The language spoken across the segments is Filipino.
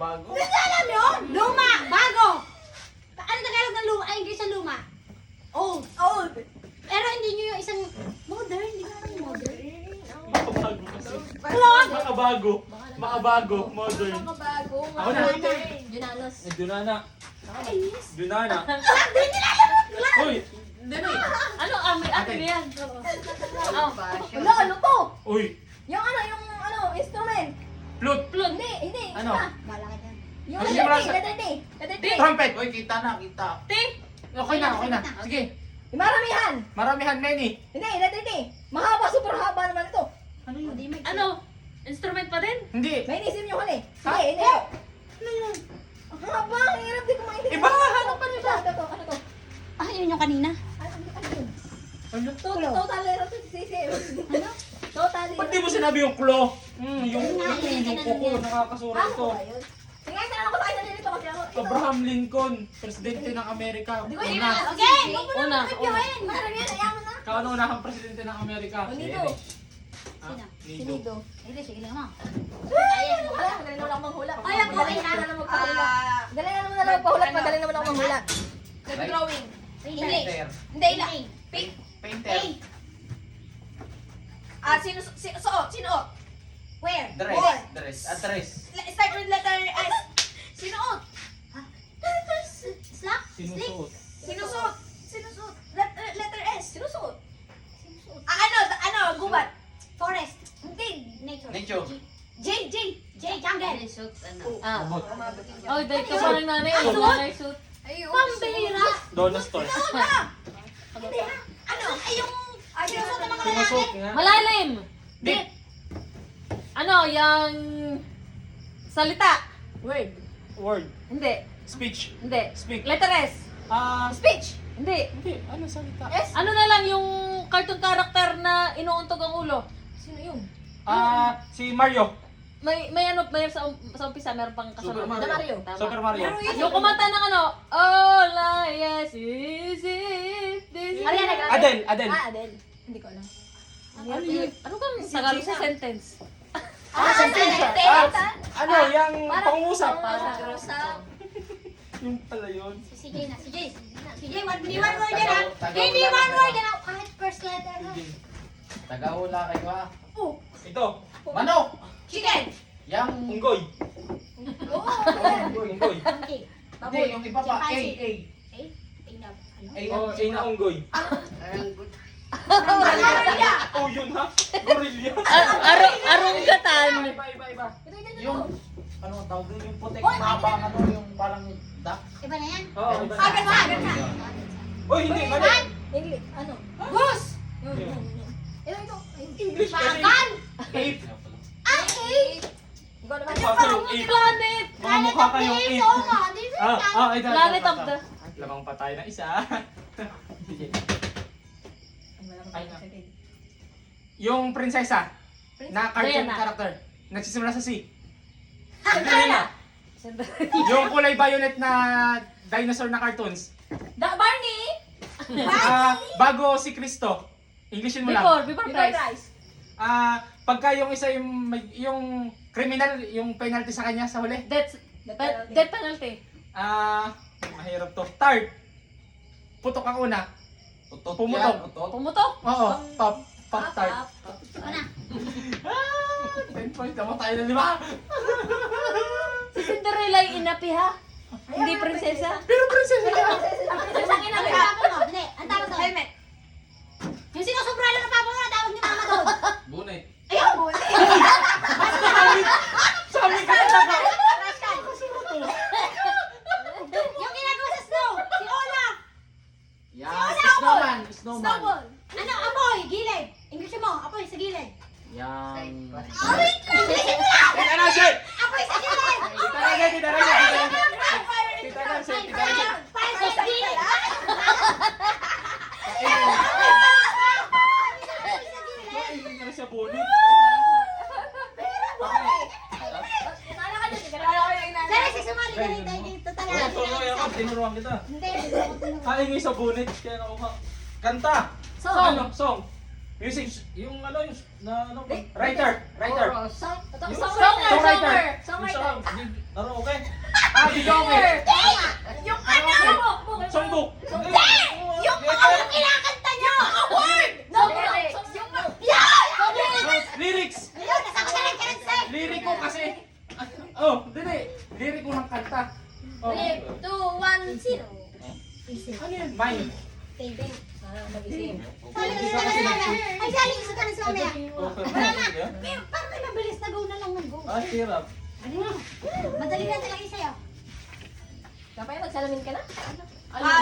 bago. Hindi alam yun? Luma, bago. Ano Tagalog ng luma? Ay, English ang luma. Old. Old. Pero hindi nyo yung isang modern. Hindi ka naman modern. Makabago kasi. Clone. Makabago. Makabago. Modern. Bago. Ako na. Junanos. Dunana. Nakakainis. Dunana. Hindi nila alam yung clan. Uy! Ano, atin yan. Oh, Wala, ano to? Uy! Yung instrument. Flute! Hindi. Ano? Bala ka dyan. Yung Ano letter yung T, letter T. Letter T. Trumpet! Uy, kita na, kita. Ting! Okay na. Sige. Maramihan. Maramihan, many. Hindi, letter T. Mahaba, super haba naman ito. Ano yun? Ano? Instrument pa din? Hindi. May inisip nyo hali. Ha? Hindi. Ano yun? Ang haba, ang hirap di ko maintindihan. Iba, hanap pa nila. Ano to? Ah, yun yung kanina. Ano yun? Ano? Total error to sisi. Ano? Total error. Ba't di mo sinabi yung claw? Yung kuko, nakakasura ito. Sige, saan ako sa kanya nito kasi ako. Abraham Lincoln, presidente ng Amerika. Hindi ko Una. Okay, Una. Marami yan, ayaw mo na. Kauna-unahang presidente ng Amerika. Nito. Ah, Nido. Sinido. Sige, sige lang mo. Ayan, wala. Magaling naman ako manghula. Ay, ako, Magaling ay, naman magpahula. Galing naman na magpahula. Magaling naman ako manghula. Drawing. English. Painter. Hindi, ila. Painter. Sino? Where? Dress. Address. Start with letter S. Sinuot. Slap? Sinusuot. Sinusuot. Letter S. Sinusuot. Sinusuot. Gubat. Forest. Hindi. Nature. J. Jungle. Ah. Robot. Oh, dahil ka parang nanay. Ano? Nanay suit. Pambira. Donna Store. Hindi ha. Sinusuot ng mga Sinusuot lalaki. nga. Malalim. Deep. Ano, yung salita. Word. Hindi. Speech. Hindi. Speak. Letter S. Speech. Hindi. Hindi. Ano salita? S. Ano na lang yung cartoon character na inuuntog ang ulo? Sino yun? Si Mario. May sa umpisa, meron pang Super kasunod. Mario. Tama. Super Mario. Yung kumanta ng ano, all I yes is it. This is Ariana Grande. Adele. Adele. Hindi ko alam. Ano yun? Ano kang Tagalog sa sentence? Sentence. Ano? Yung pangusap. Pangusap. Yung pala yun. Si CJ na. CJ. Hindi, hindi one word yan ha. Hindi one word yan ha. Kahit first letter ha. Tagahula kayo ha. Oh. Ito. Manok! Chicken. Yang... Unggoy. Oo. Unggoy. Okay. Hindi, yung iba pa. A. Tingnan. Ano? A. Oh, A na unggoy. Gorilla. Oh, yun ha? Gorilla. Arunggatan. Iba. Yung... Ano ang tawag doon? Yung putik mabang ano yung parang duck. Iba na yan. Oo, iba na. Agad na. Uy, hindi. Mali. English. Ano? Goose. Ito. English kasi. Makan. Ape. Ikaw naman. Parang ape. Planet. Mga mukha kayong ape. Ito. Planet of the... Lamang patay na isa. Sige. Yung prinsesa na cartoon Diana. character. Nagsisimula sa C. Cinderella. Yung kulay violet na dinosaur na cartoons. Barney. Bago si Cristo. Englishin mo lang. Before Before price. Christ. Pagka yung isa yung criminal, yung penalty sa kanya sa huli. Death penalty. Mahirap to. Tart. Putok ang una. Utot Pumutok. yan. Utot. Pumutok. Oo. Pop tart. Ito na. 10 points. Tama tayo na 5. Si Cinderella yung inapi ha? Hindi prinsesa? Pero prinsesa ka. Ang ina Ang ka. tawag mo. Hindi. Ang tawag doon. Helmet. Yung sinusobralo ng papa mo na tawag ni mama doon. Bunit. Ayun. Bully. Sabi ka na ba? Trash can. Yung ginagawa sa snow. Si Olaf. Yan. Snowman. Snowman. Snowball. Ano? Apoy. Gilid. English mo. Apoy sa gilid. Yang... Tita Nancy! Apoy sa gilid. Tita Nancy! Tita Nancy! Tita Nancy! Tita Nancy! Fire sa gilid. Hindi na siya bunit. Sana si sumali ka rin tayo dito talaga. Tuloy ako. Tinuruan kita. Hindi. Kain sa bunit. Kaya nakuha. Kanta! Song. Ano? Song! Music! Yung ano yung... Writer! Song. Yung Songwriter. Yung song. Laro, okay? Ah, videoke. Yung Ano? Songbok. Hindi! Yung mga kinakanta niyo! Word! Lyrics. Ayun, nasama ka lang kanan Lyric ko kasi. Oh, dili. Lyric ko ng kanta. Oh. 3, 2, 1, 0. Ano yan? Mine. Mag-isip. Ay, galing isa ka na sa mamaya. Okay. Wala na. Parang may mabilis na go na lang ng go. Ay, hirap. Ano mo? Madali na talaga sa'yo. Kapay, magsalamin ka na?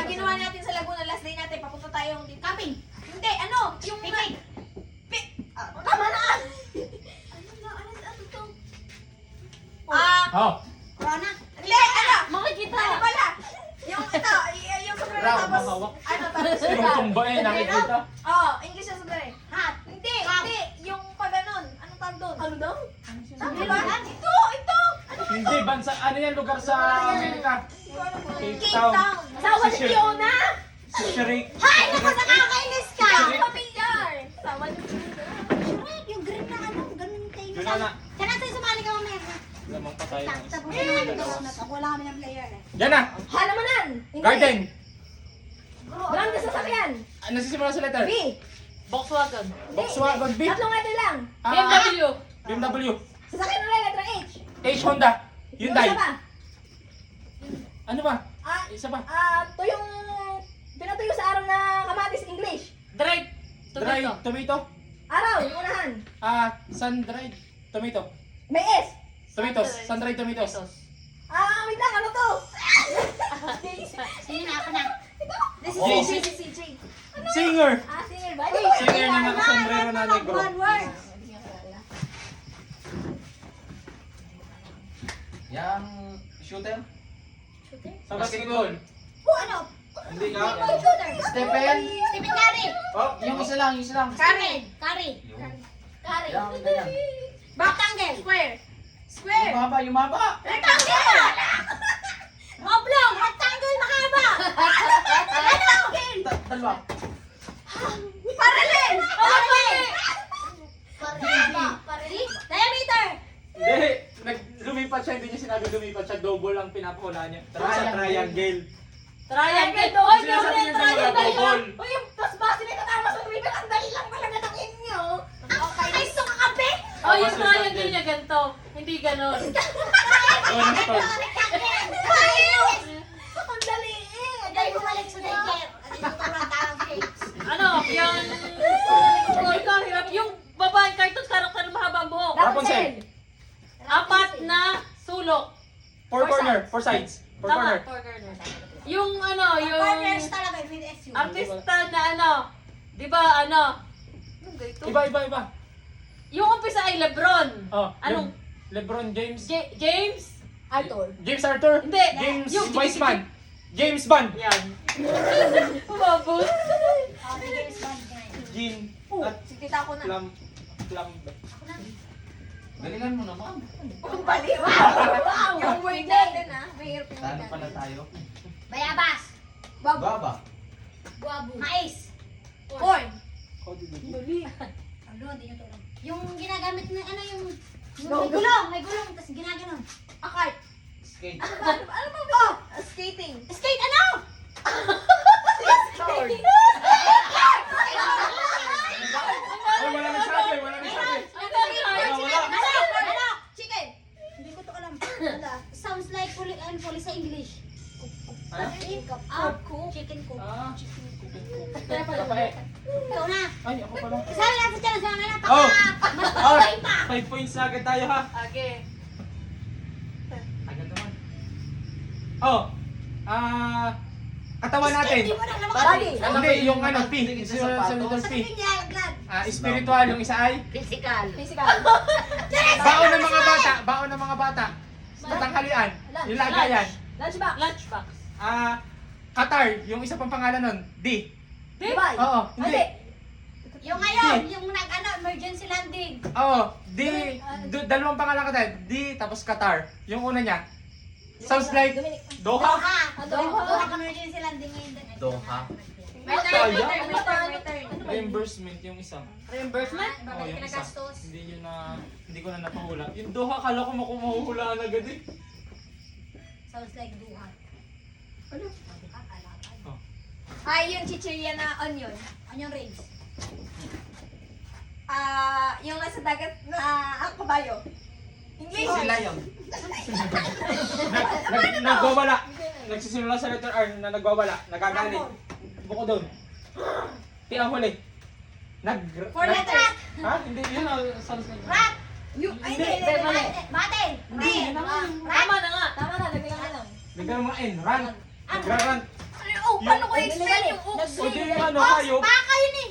Ginawa natin sa Laguna, last day natin, papunta tayong dito. Camping. Hindi, ano? Yung Picnic. Tama na! Ano to? Oh. Corona. Hindi, ano? Makikita! Ano pala? Yung ito, yung sombrero Round, tapos, mahawak. ano tapos? Sinong tumba eh, nakikita. English na sombrero. Hat. Hindi, Cup. hindi, yung pag ganon. Anong tawag doon? Ano daw? Sabi Diba? ba? Ito! Ano? Hindi, bansa, ano yan, lugar sa Amerika? Cape Cape Town. Town. Asawa ni Fiona! Si Shrek. Hay! Naku, nakakainis ka! Pamilyar! Sama niyo. Shrek, yung green na ano, ganun tayo. Yun na na. Siya natin sumali ka mamaya. Lamang pa tayo. Tapos naman yung dalawa na to. Wala kami ng player eh. Yan na. Halamanan! Garden. Brand na sasakyan! Ano nasisimula sa letter? B! Volkswagen. Volkswagen B. Tatlong letter lang. Ah. BMW. BMW. Sasakyan na lang, letra H. H Honda. Yung Hyundai. isa pa. Ano ba? Ah, Isa pa. tuyong pinatuyo sa araw na kamatis English. Dried. Dried tomato. Araw, yung unahan. Sun-dried tomato. May S. Tomatoes. Sun-dried tomatoes. Wait lang, ano to? Sige na, ako na. This Oh. is CJ. Singer. Singer ba? Singer na nakasombrero na negro. One word. Yang shooter? Sa basketball. Ano? Hindi ka? Stephen. Stephen Curry. Oh, yung isa lang, yung isa lang. Curry. Curry. Yung, Curry. yung ganyan. Rectangle. Square. Yung Square. maba, yung maba. Rectangle! Oblong! Rectangle mahaba! Ano? Dalawa. Parallel! Parallel! Diameter! Hindi. Lumipat siya, hindi niya sinabi lumipat siya. Double ang pinapahula niya. Triangle. Triangle. Oy, Oy, sinasabi niya sa mga double. Uy, yung pasbasin na katama sa lumipit. Ang dali lang talaga ng inyo. Ay, suka kape! Oh, yung triangle niya ganito. Hindi ganon. Oh, na-stop. Ang dali eh! Dahil bumalik sa daycare. Ano yung tuturuan tawag shapes? Ano, yung... Ikaw, hirap. Yung babaeng cartoon karakter na mahaba ang buhok. Rapunzel. Apat na sulok. Four corner. Four sides. Four corner. Four corner. Yung ano, yung... Corners talaga, with SU. Artista na ano. Di ba ano? Anong ganito? Iba. Yung umpisa ay Lebron. Oh, Anong? LeBron James. James? Arthur. James Arthur. Hindi. James Yung- Wiseman. James Bond. Yan. Umabot. Oh, si James Bond ka na. Jean. At Sige, tita ko na. Plum. Galingan mo naman. Ang baliw. Wow. Yung word natin mahirap yung word Saan pala natin. tayo? Bayabas. Baba. Guabo. Mais. Corn. Ano, hindi nyo tulong. Yung ginagamit na, ano yung may gulong, tapos ginaganon. Akart. Skate. Ano ba? Skating. Skate ano? Ay, wala nagsabi. Wala. Ano? Chicken. Hindi ko to alam. Wala. Sounds like police sa English. Chicken cook. Kapae. Ikaw na. Ay, ako pala. Sabi natin dyan, sa mga Oh! mas Oh! okay pa. 5 points na agad tayo ha. Okay. Agad naman. Oh! Katawan natin. Hindi mo na alam Body. Hindi, yung ano, P. Tingin sa Sa sapatos. letter Sa P. tingin niya, laglag. Spiritual, yung isa ay Physical. baon ng mga bata. Baon ng mga bata. Tanghalian. Yung lagayan. Lunchbox. Lunchbox. Qatar, yung isa pang pangalan nun. D. Dubai. Oo, hindi. Yung ngayon, yung emergency landing. Oo, D. Dalawang pangalan ka tayo. D, tapos Qatar. Yung una niya. Sounds like Doha. Doha emergency landing ngayon din. Doha. My turn, Sayang. my turn, my turn, my turn. Reimbursement yung isa. Reimbursement? Oo, Babalik yung na isa. gastos. Hindi ko na napahula. Yung Doha, kala ko mahuhulaan agad eh. Sounds like duhat. Ano? Duhat, alakan. Ay, yung chichirya na onion. Onion rings. Yung nasa dagat na kabayo. English. Sila yun. Nagwawala. Nagsisimula sa letter R na nagwawala. Nagagalit. Buko doon. Ang huli. For letters. Ha? Hindi yun. Sounds like... Rat. Ay, Hindi, hindi. mali. Batin. Hindi. Tama na nga. Tama na, lagyan ka lang. Bigyan mo N. Run. Nagrarant. Oh, paano ko explain yung oops? O di yung ano kayo. Baka yun eh.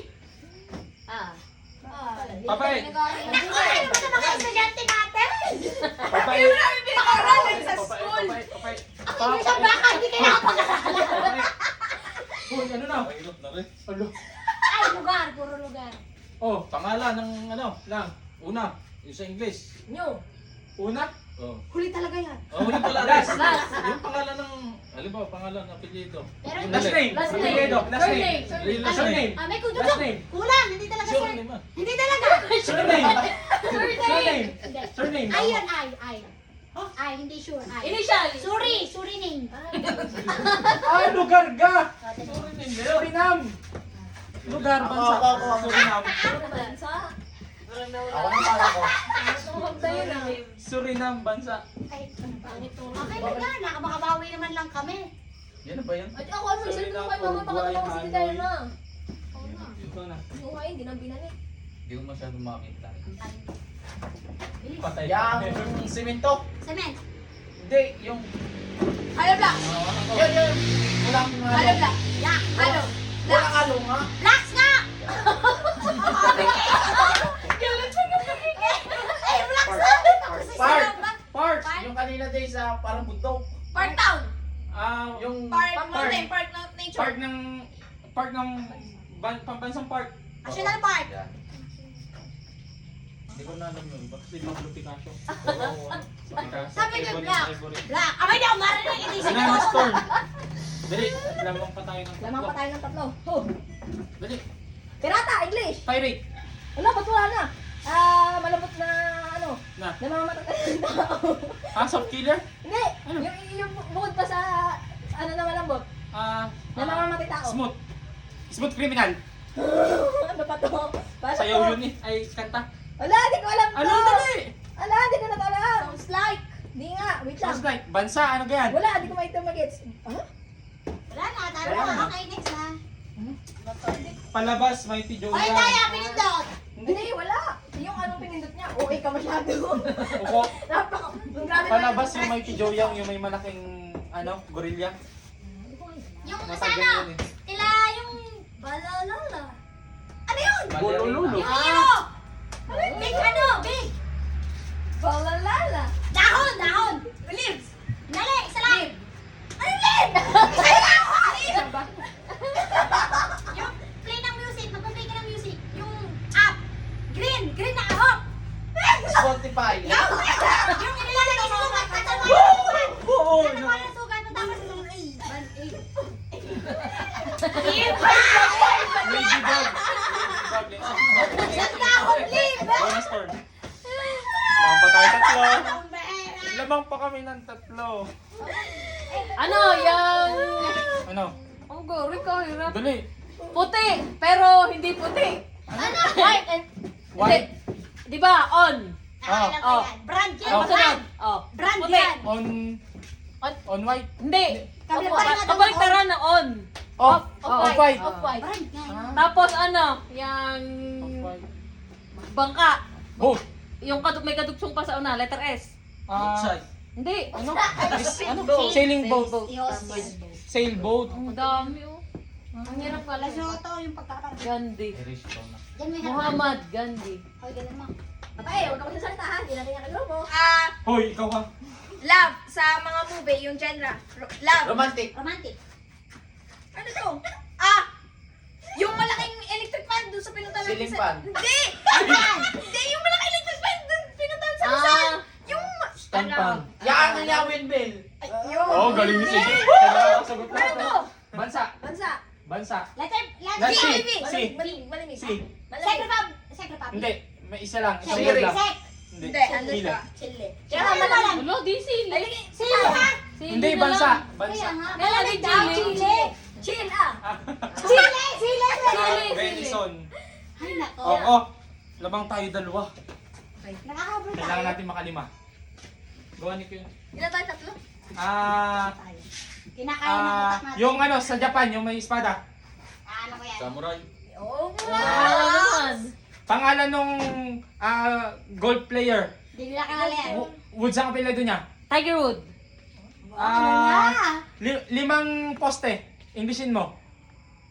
Ah. Papay. Nakakain naman ng mga estudyante natin. Papay. Pinag-aralan sa school. Papay. Ang isang baka, hindi kayo nakapag-aaral. Uy, ano na? Mahirap na rin. Alo. Ay, lugar. Puro lugar. Oh, Pangalan ng ano lang. Una, yung sa English. New. una. Oh. Huli talaga yan. Oh, huli pala. Last. Yung pangalan ng, halimbawa, pangalan ng apelyido. Pero Yung Last huli. name. Last name. Apelyido. Last Surname. name. Real last Surname. name. May Last kududok. name. Kulang. Hindi talaga Sure sir. naman. Hindi talaga. Surname. Surname. Hindi. Surname. Ay, yun. Ay. Ay, hindi sure. Ay. Initial. Suri name. Ah, lugar ga. Suriname. Surinam. Lugar bansa. Ako. Surinam. Bansa. Ako ng pala ko. Magtayo na. Surinam bansa. Ay, pangit to. Okay lang yan. Nakabakabawi naman lang kami. Yan na ba yan? At ako, ano, isa ko kay mama, pakatama ko si Tita na. Ito na. Buhay, hindi nang binalik. Hindi ko masyadong makita. Patay. Yung simento. Cement. Hindi, yung... Halo black. Yun. Walang Halo black. Yak. Halo. Walang alo nga. Lax nga! Ay, relax na! Park. Park. Yung kanina day sa parang bundok. Park town. Ah, Yung... Park Park. mountain. Park ng nature. park ng pambansang park. National Park. Yan. Hindi ko na alam yun. Bakit? Si Pablo Picasso. Oo. Sabi niyo, Ivory, black. Ivory. Black. Abay, di ako marinig. Hindi siya Banana storm. Dali, lamang pa tayo ng Lamang pa tatlo. tayo ng tatlo. Oh. Dali, Pirata, English. pirate. Wala, ba't wala na? Malambot na ano, Na. namamatay ng tao. Ah, soft killer? Hindi, Ano? yung bukod pa sa ano na malambot, namamatay tao. Smooth. Smooth criminal. Ano pa to? Paano Sayaw to? yun eh. Ay, kanta. Wala, di ko alam to. Ano, dali? Wala, di ko na to alam. Sounds like. Di nga, wait lang. Sounds like, bansa, ano ganyan? Wala, di ko makita magets. Ah? Wala na. Tara Wala na. na. Okay, next na. Palabas, Mighty Joe. Hoy, tayo. Pinindot. Hindi, wala. Yung anong pinindot niya, okay ka masyado. Upo. Napaka, grabe na Palabas yung Mighty Joe yung may malaking, ano, gorilla. Yung Nasa sana. ganyan yun eh. Tila yung balalala. Ano yun? Bolololo. Yung ano? Big ano? Big. Balalala. Dahon. Leaves. Dali, isa lang. Ano yun? Isa lang. Ba? Yung play ng music. Magpa-play ka ng music. Yung up. Green na ahok. Spotify. Yung inilalagay sa sugat. Tatama Oo, yung sugat. Tatama yung sugat. Tapos yung Lady Dog. dahon, leave. Bonus turn. Lamang pa tayo tatlo. Lamang pa kami ng tatlo. Ano, yung... Ano? Ang gori ko, hirap. Dali. Puti, pero hindi puti. White and... White. Di ba, on. Nakailan Oh. ko yan. Brand yan. Oh. Ang sunod. Oh. Brand Puti. yan. On white. Hindi. Kabila pa rin nga daw Kabaliktaran na on. Off. Off-white. Off-white. Off-white. Brand yan. Tapos ano, yung... Off-white. Bangka. Boat. Yung may kadugsong pa sa una, letter S. Outside. Hindi. Ano? Ano? Sailing boat. Sailboat. Ang dami oh. Ang hirap pala. Soto yung pagkakaroon. Gandhi. Irish ko na. Yan may harapan. Muhammad Gandhi. Hoy, ganun mo. Patay, huwag ka magsasalita ha. Hindi natin yung kagrupo. Hoy, ikaw ha. Love sa mga movie, yung genre. Love. Romantic. Romantic. Ano to? Yung malaking electric fan dun sa pinuntahan natin Ceiling sa... fan. Hindi! Hindi, yung malaking electric fan dun pinuntahan sa Rizal. Yung... Stand pan. Yan ang niya windmill. Yun. Oh, galing ni Sige. Kailangan Ano to? Bansa. Bansa. Bansa. Letter Let's C. see. C. Malimig. C. Secretary. Hindi. May isa lang. Isang Series. word lang. Sec. Hindi. Hindi, ano Chile. siya? Chile. Kaya naman. Hello, DC. Sila ha? Hindi, bansa. Kaya Bansa. nga. Malamig daw, Chile. Chile. Chill ah. Chile! Chile! Benison. Ay, nako. Oo. Labang tayo dalawa. Nakakabro tayo. Kailangan natin makalima. Gawa ni Kuya. Ilan tayo? Tatlo? Kinakaya ng utak natin. Yung ano, sa Japan, yung may espada. Ano ko yan? Samurai. Oo. Ano naman? Pangalan nung gold player. Hindi nila kilala yan. Woods ang apelyido niya. Tiger Wood. Ano na? Limang poste. Englishin mo.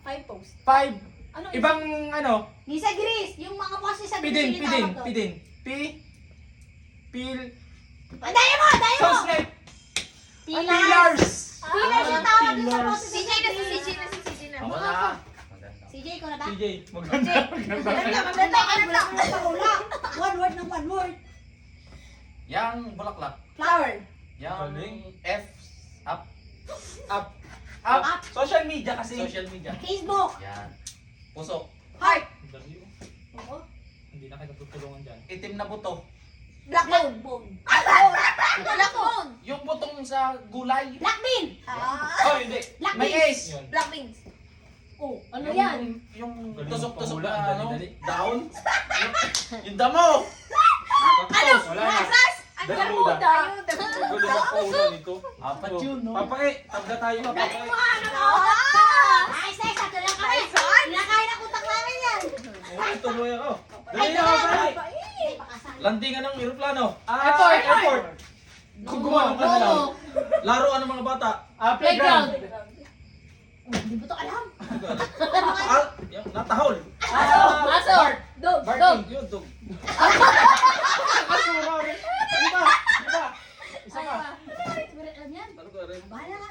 5 post. 5. Ano Ibang ano, Nisa Gris, yung mga poses sa pidin, Gris, pidin, tinatawag doon. pidin. Pil. Ah, dahil mo! Dahil mo! Sounds like Pillars! pillars. Pillars yung tawag doon sa Pillars. poses CJ na si CJ na si CJ na. Ako na. CJ, ko na ba? CJ, maganda. Maganda. Maganda ka, wala kang nagpahula. One word ng one word. Yang bulaklak. Flower. Yang Galing. F. Up. Up. Up. Social media kasi. Social media. Facebook. Yan. Puso. Heart. Oo. Hindi na kita tutulungan dyan. Itim na buto. Black bone. Bone. Black bone. Yung butong sa gulay. Black bean. Oh, hindi. Black May beans. ace. Yun. Black beans. Oh, ano Yung- yan? Yung Galing tusok-tusok magpahula, na ang ano, dali-dali. daon. Yung damo. Ano? Wala na. Ano Dali yan? mo da. Ayun, Gulo na po ulo nito. Apat yun, no? Papa eh, tabla tayo na papa eh. Ay, Ses, ato lang kami. Kinakain ang utak namin yan. Ay, tuloy ako. Ay, Dali na ako dali. pare. Ay, pakasal. Landingan ng eroplano. Airport, airport. Kung gumawa ka na lang. Laruan ng mga bata. Playground. Hindi mo to alam. Yung natahol. Aso. Dog. Dog. Yun, dog. Kasura rin. Iba, iba. Isa ka. Siguro alam yan. Ano ka rin? Bahala ka.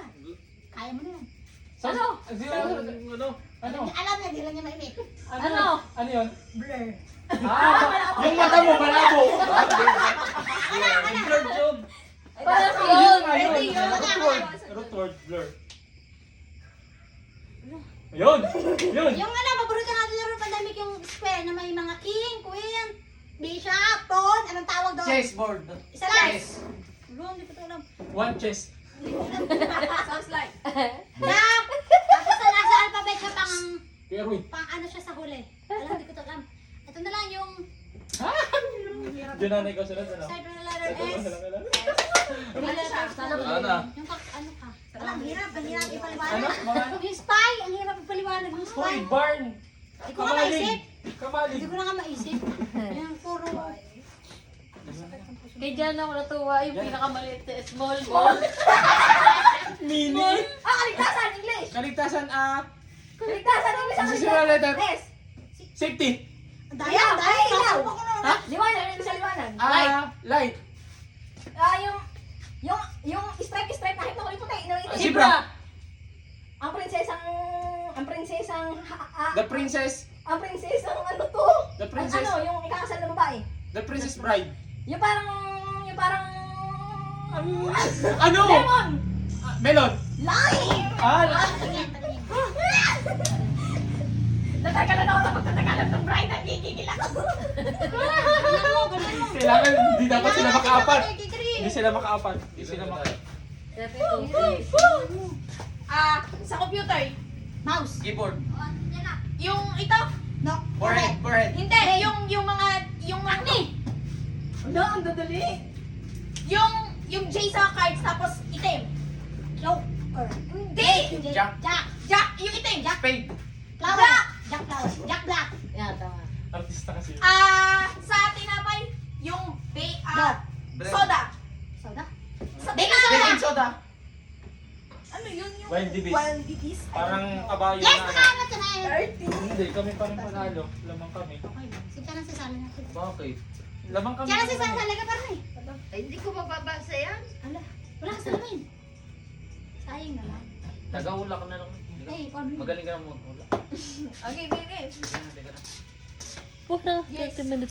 Kaya mo na yan. Ano? Ano? Ano? Alam niya, di lang niya maimik. Ano? Ano yun? Blur. Yung mata mo, malabo. Yung blurred yun. Parang Yun, yun. ayun. Root word. Root word, blur. Ayun. Yun. Yung ano, paborito natin laro pandemic yung square na may mga king, queen, bishop, pawn, anong tawag doon? Chessboard. Isa lang. Chess. Wala, hindi ko to alam. One chest. Sounds like. Tapos na nasa alphabet siya Kuya Ruy. pang ano siya sa huli. Alam, hindi ko to alam. Ito na lang yung Diyan na ikaw sunod. Ano? start na letter S. Wala na. Yung ano ka? Wala, ang hirap ipaliwanag. Ano? Mga Yung spy, ang hirap ipaliwanag yung spy. Hoy, barn. Hindi ko na maisip. Kamalig. Hindi ko na nga maisip. Yung puro. Kaya dyan ako natuwa yung pinakamaliit na small ball. Mini. Kaligtasan, English. Kaligtasan, Kaligtasan, English. Ang susunod na letter. S. Safety. Daya, daya, ilaw. Ha? Liwanag, ano sa liwanag? Light. Yung stripe nakita ko yung puti. Zebra. Ang prinsesang The princess. ano to? The princess. Ano, yung ikakasal na babae. The princess bride. Yung parang Ano? lemon. Melon. Lime. Natagalan ako sa pagtatagalan ng bride. Nagigigil ako. Kailangan, hindi dapat sila makaapat. Hindi sila makaapat. Hindi sila makaapat. Sa computer. Mouse. Keyboard. Yung ito. No. Forehead. Forehead. Hindi, yung mga acne. Ano, ang dadali. Yung J sa cards tapos itim. Joker. Hindi. Jack. Jack, yung itim. Jack. Spade. Flower. Jack Flower. Jack Black. Yan, tama. Artista kasi yun. Sa tinapay, yung Dot. soda. Soda. Sa Baking tinapay. soda. Ano yun yung Wild Beast. Wild Beast? Parang kabayo Yes, na ano. nakaangat ka na yun. 30. Hindi, kami pa rin panalo. Lamang kami. Okay lang. Sige lang sa samin natin. Bakit? Lamang kami. Kaya lang sa talaga pa rin eh. Ay, hindi ko mababasa yan. Ala, wala ka salamin. Sayang naman. Tagaulak na lang. Eh, ikaw ano yun? Magaling ka na mo. Okay, baby. Wala, 30 minutes.